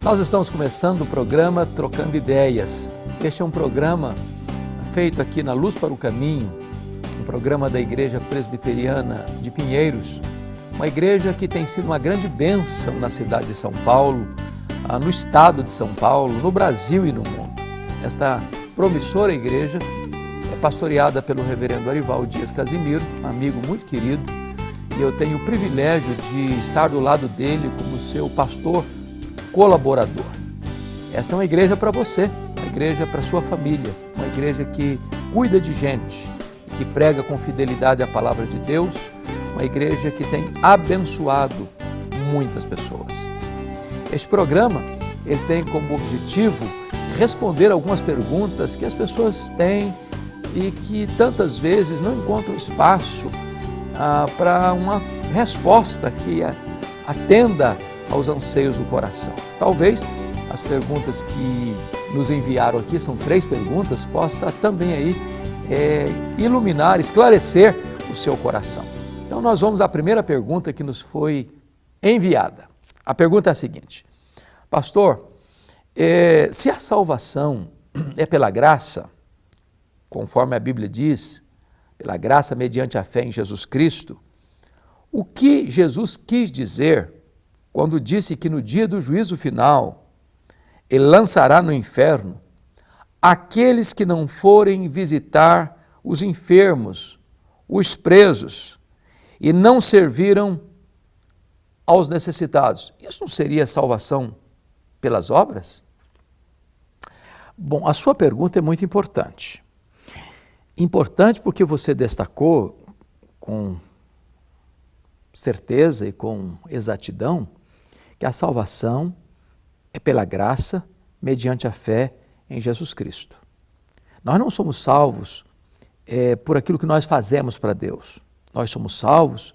Nós estamos começando o programa Trocando Ideias. Este é um programa feito aqui na Luz para o Caminho, um programa da Igreja Presbiteriana de Pinheiros, uma igreja que tem sido uma grande bênção na cidade de São Paulo, no estado de São Paulo, no Brasil e no mundo. Esta promissora igreja é pastoreada pelo reverendo Arival Dias Casimiro, um amigo muito querido, e eu tenho o privilégio de estar do lado dele como seu pastor colaborador. Esta é uma igreja para você, uma igreja para sua família, uma igreja que cuida de gente, que prega com fidelidade a palavra de Deus, uma igreja que tem abençoado muitas pessoas. Este programa, ele tem como objetivo responder algumas perguntas que as pessoas têm e que tantas vezes não encontram espaço para uma resposta que atenda aos anseios do coração. Talvez as perguntas que nos enviaram aqui, são 3 perguntas, possa também aí iluminar, esclarecer o seu coração. Então nós vamos à primeira pergunta que nos foi enviada. A pergunta é a seguinte: pastor, se a salvação é pela graça, conforme a Bíblia diz, pela graça mediante a fé em Jesus Cristo, o que Jesus quis dizer quando disse que no dia do juízo final ele lançará no inferno aqueles que não forem visitar os enfermos, os presos, e não serviram aos necessitados? Isso não seria salvação pelas obras? Bom, a sua pergunta é muito importante. Importante porque você destacou com certeza e com exatidão que a salvação é pela graça mediante a fé em Jesus Cristo. Nós não somos salvos por aquilo que nós fazemos para Deus. Nós somos salvos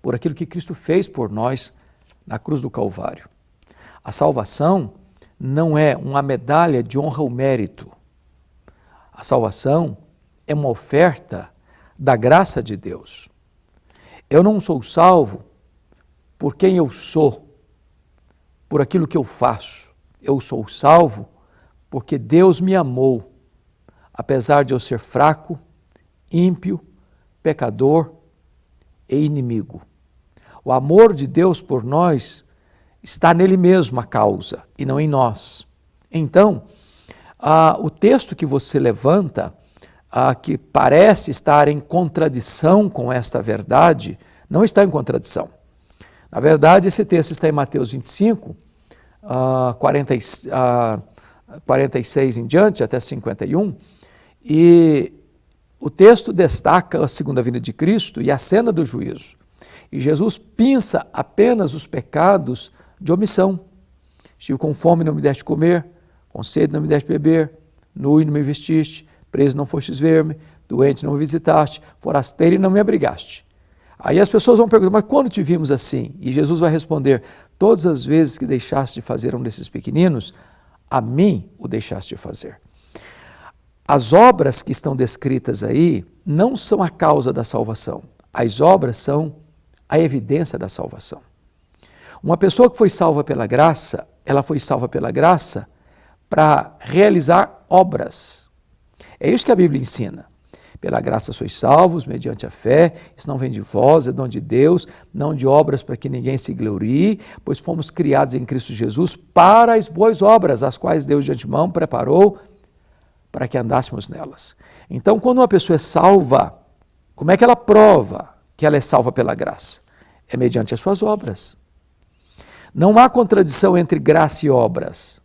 por aquilo que Cristo fez por nós na cruz do Calvário. A salvação não é uma medalha de honra ou mérito. A salvação é uma oferta da graça de Deus. Eu não sou salvo por quem eu sou, por aquilo que eu faço. Eu sou salvo porque Deus me amou, apesar de eu ser fraco, ímpio, pecador e inimigo. O amor de Deus por nós está nele mesmo a causa e não em nós. Então, o texto que você levanta, que parece estar em contradição com esta verdade, não está em contradição. Na verdade, esse texto está em Mateus 25, 46 em diante, até 51, e o texto destaca a segunda vinda de Cristo e a cena do juízo. E Jesus pinça apenas os pecados de omissão. Estive com fome, não me deste comer, com sede, não me deste beber, nu e não me vestiste, preso, não fostes ver-me, doente, não me visitaste, forasteiro e não me abrigaste. Aí as pessoas vão perguntar, mas quando te vimos assim? E Jesus vai responder, todas as vezes que deixaste de fazer um desses pequeninos, a mim o deixaste de fazer. As obras que estão descritas aí não são a causa da salvação. As obras são a evidência da salvação. Uma pessoa que foi salva pela graça, ela foi salva pela graça para realizar obras. É isso que a Bíblia ensina. Pela graça sois salvos, mediante a fé, isso não vem de vós, é dom de Deus, não de obras para que ninguém se glorie, pois fomos criados em Cristo Jesus para as boas obras, as quais Deus de antemão preparou para que andássemos nelas. Então, quando uma pessoa é salva, como é que ela prova que ela é salva pela graça? É mediante as suas obras. Não há contradição entre graça e obras.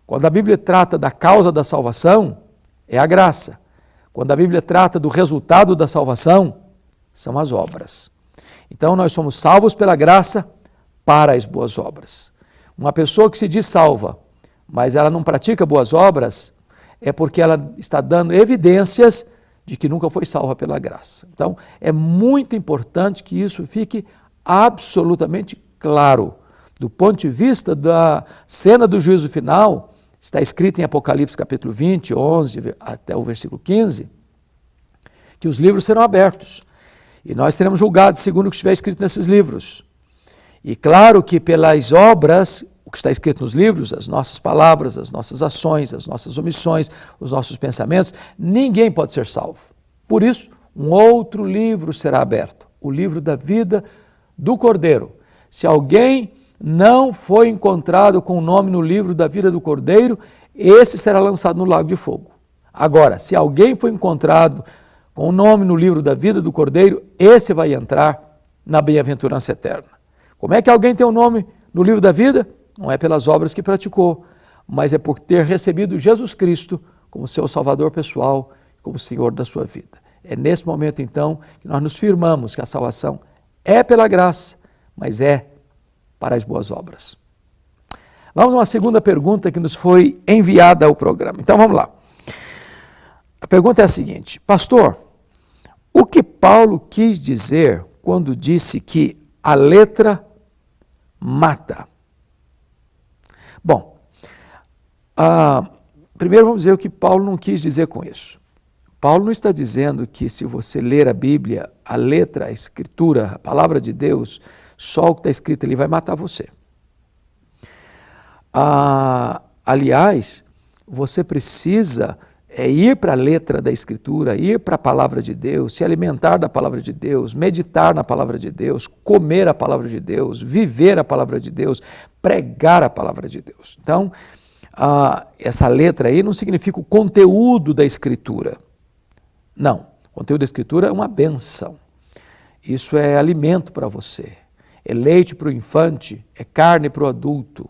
Quando a Bíblia trata da causa da salvação, é a graça. Quando a Bíblia trata do resultado da salvação, são as obras. Então nós somos salvos pela graça para as boas obras. Uma pessoa que se diz salva, mas ela não pratica boas obras, é porque ela está dando evidências de que nunca foi salva pela graça. Então é muito importante que isso fique absolutamente claro. Do ponto de vista da cena do juízo final, está escrito em Apocalipse capítulo 20, 11 até o versículo 15, que os livros serão abertos e nós seremos julgados segundo o que estiver escrito nesses livros. E claro que pelas obras o que está escrito nos livros, as nossas palavras, as nossas ações, as nossas omissões, os nossos pensamentos, ninguém pode ser salvo. Por isso, um outro livro será aberto, o livro da vida do Cordeiro. Se alguém não foi encontrado com o nome no livro da vida do Cordeiro, esse será lançado no lago de fogo. Agora, se alguém foi encontrado com o nome no livro da vida do Cordeiro, esse vai entrar na bem-aventurança eterna. Como é que alguém tem o nome no livro da vida? Não é pelas obras que praticou, mas é por ter recebido Jesus Cristo como seu Salvador pessoal, como Senhor da sua vida. É nesse momento, então, que nós nos firmamos que a salvação é pela graça, mas é para as boas obras. Vamos a uma segunda pergunta que nos foi enviada ao programa. Então vamos lá. A pergunta é a seguinte: pastor, o que Paulo quis dizer quando disse que a letra mata? Bom, primeiro vamos dizer o que Paulo não quis dizer com isso. Paulo não está dizendo que se você ler a Bíblia, a letra, a escritura, a palavra de Deus, só o que está escrito ali vai matar você. Aliás, você precisa ir para a letra da escritura, ir para a palavra de Deus, se alimentar da palavra de Deus, meditar na palavra de Deus, comer a palavra de Deus, viver a palavra de Deus, pregar a palavra de Deus. Então, essa letra aí não significa o conteúdo da escritura. Não, o conteúdo da escritura é uma bênção. Isso é alimento para você, é leite para o infante, é carne para o adulto,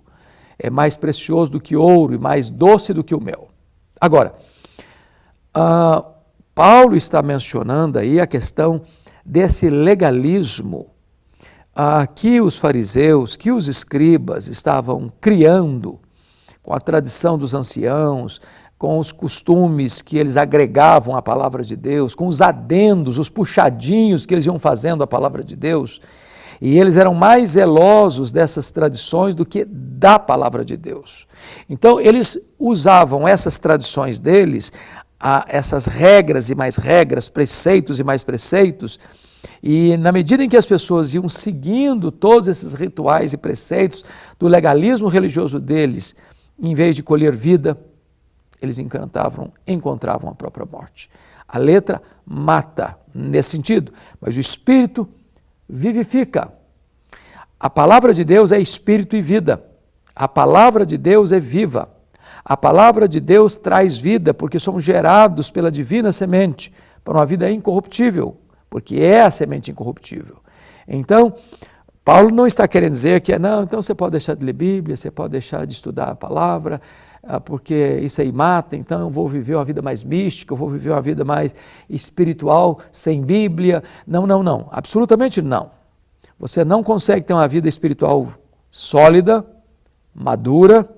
é mais precioso do que ouro e mais doce do que o mel. Agora, Paulo está mencionando aí a questão desse legalismo que os fariseus, que os escribas estavam criando com a tradição dos anciãos, com os costumes que eles agregavam à palavra de Deus, com os adendos, os puxadinhos que eles iam fazendo à palavra de Deus. E eles eram mais zelosos dessas tradições do que da palavra de Deus. Então, eles usavam essas tradições deles, essas regras e mais regras, preceitos e mais preceitos, e na medida em que as pessoas iam seguindo todos esses rituais e preceitos do legalismo religioso deles, em vez de colher vida, eles encontravam a própria morte. A letra mata nesse sentido, mas o Espírito vivifica. A palavra de Deus é Espírito e vida. A palavra de Deus é viva. A palavra de Deus traz vida, porque somos gerados pela divina semente para uma vida incorruptível, porque é a semente incorruptível. Então, Paulo não está querendo dizer que não, então você pode deixar de ler Bíblia, você pode deixar de estudar a palavra, porque isso aí mata, então eu vou viver uma vida mais mística, eu vou viver uma vida mais espiritual, sem Bíblia. Não, não, não, absolutamente não. Você não consegue ter uma vida espiritual sólida, madura,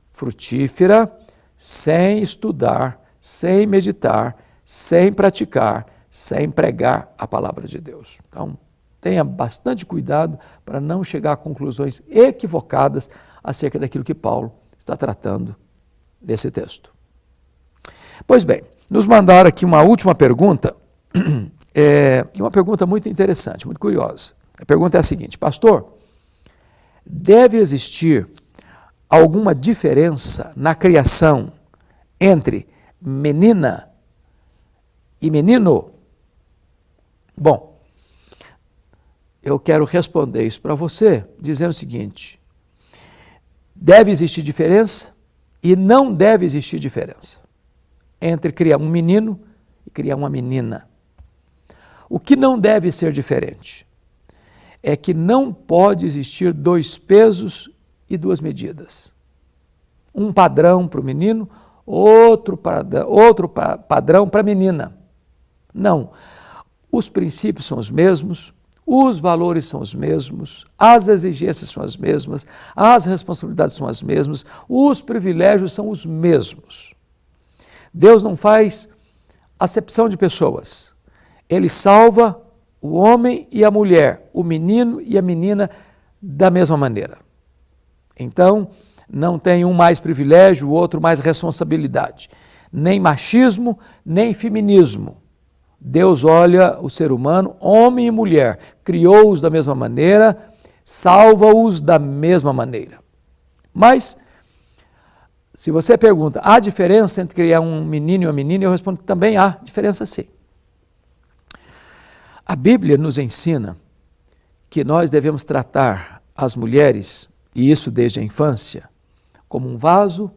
frutífera, sem estudar, sem meditar, sem praticar, sem pregar a palavra de Deus. Então, tenha bastante cuidado para não chegar a conclusões equivocadas acerca daquilo que Paulo está tratando nesse texto. Pois bem, nos mandaram aqui uma última pergunta, e uma pergunta muito interessante, muito curiosa. A pergunta é a seguinte: pastor, deve existir alguma diferença na criação entre menina e menino? Bom, eu quero responder isso para você dizendo o seguinte: deve existir diferença e não deve existir diferença entre criar um menino e criar uma menina. O que não deve ser diferente é que não pode existir dois pesos e duas medidas. Um padrão para o menino, outro padrão para a menina. Não. Os princípios são os mesmos, os valores são os mesmos, as exigências são as mesmas, as responsabilidades são as mesmas, os privilégios são os mesmos. Deus não faz acepção de pessoas. Ele salva o homem e a mulher, o menino e a menina da mesma maneira. Então, não tem um mais privilégio, o outro mais responsabilidade. Nem machismo, nem feminismo. Deus olha o ser humano, homem e mulher, criou-os da mesma maneira, salva-os da mesma maneira. Mas, se você pergunta, há diferença entre criar um menino e uma menina? Eu respondo que também há diferença sim. A Bíblia nos ensina que nós devemos tratar as mulheres, e isso desde a infância, como um vaso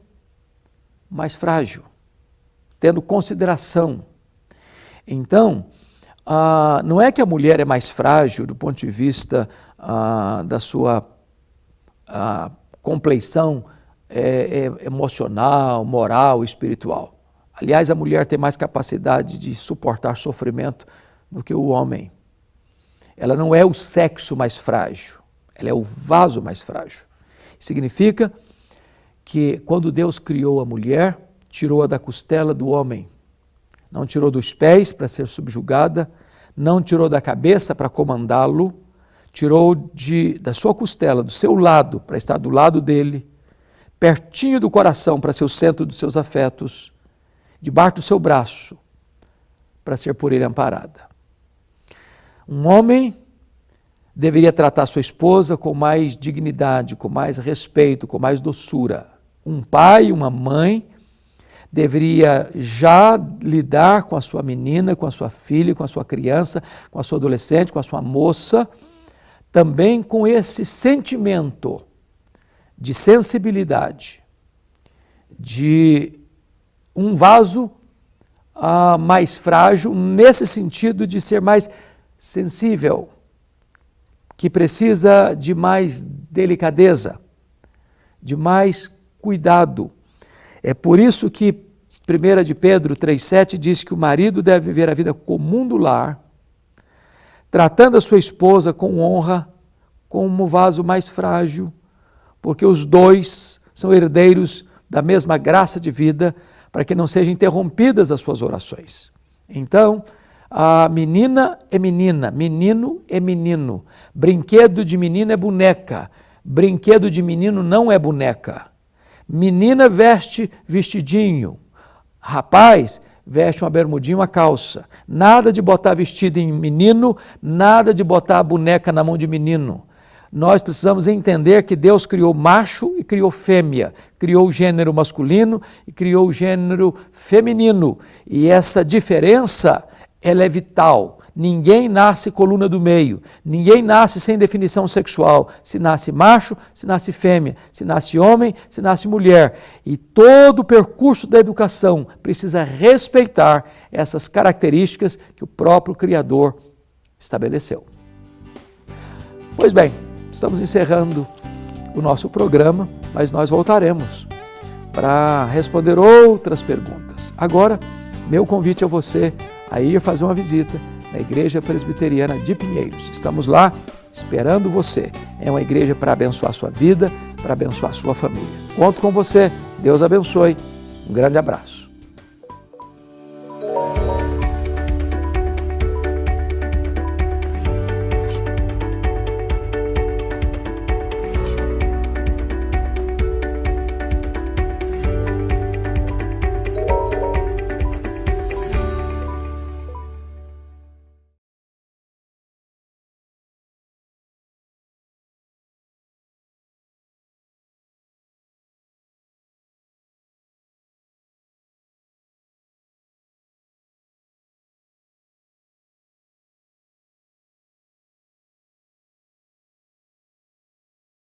mais frágil, tendo consideração. Então, não é que a mulher é mais frágil do ponto de vista da sua compleição emocional, moral, espiritual. Aliás, a mulher tem mais capacidade de suportar sofrimento do que o homem. Ela não é o sexo mais frágil, ela é o vaso mais frágil. Significa que quando Deus criou a mulher, tirou-a da costela do homem. Não tirou dos pés para ser subjugada, não tirou da cabeça para comandá-lo, tirou da sua costela, do seu lado, para estar do lado dele, pertinho do coração, para ser o centro dos seus afetos, debaixo do seu braço, para ser por ele amparada. Um homem deveria tratar sua esposa com mais dignidade, com mais respeito, com mais doçura. Um pai, uma mãe, deveria já lidar com a sua menina, com a sua filha, com a sua criança, com a sua adolescente, com a sua moça, também com esse sentimento de sensibilidade, de um vaso mais frágil, nesse sentido de ser mais sensível, que precisa de mais delicadeza, de mais cuidado. É por isso que 1 de Pedro 3,7 diz que o marido deve viver a vida comum do lar, tratando a sua esposa com honra, como o vaso mais frágil, porque os dois são herdeiros da mesma graça de vida, para que não sejam interrompidas as suas orações. Então, a menina é menina, menino é menino, brinquedo de menina é boneca, brinquedo de menino não é boneca. Menina veste vestidinho, rapaz veste uma bermudinha, uma calça. Nada de botar vestido em menino, nada de botar a boneca na mão de menino. Nós precisamos entender que Deus criou macho e criou fêmea, criou o gênero masculino e criou o gênero feminino. E essa diferença, ela é vital. Ninguém nasce coluna do meio, ninguém nasce sem definição sexual. Se nasce macho, se nasce fêmea, se nasce homem, se nasce mulher. E todo o percurso da educação precisa respeitar essas características que o próprio Criador estabeleceu. Pois bem, estamos encerrando o nosso programa, mas nós voltaremos para responder outras perguntas. Agora, meu convite a você a ir fazer uma visita na Igreja Presbiteriana de Pinheiros. Estamos lá esperando você. É uma igreja para abençoar a sua vida, para abençoar a sua família. Conto com você. Deus abençoe. Um grande abraço.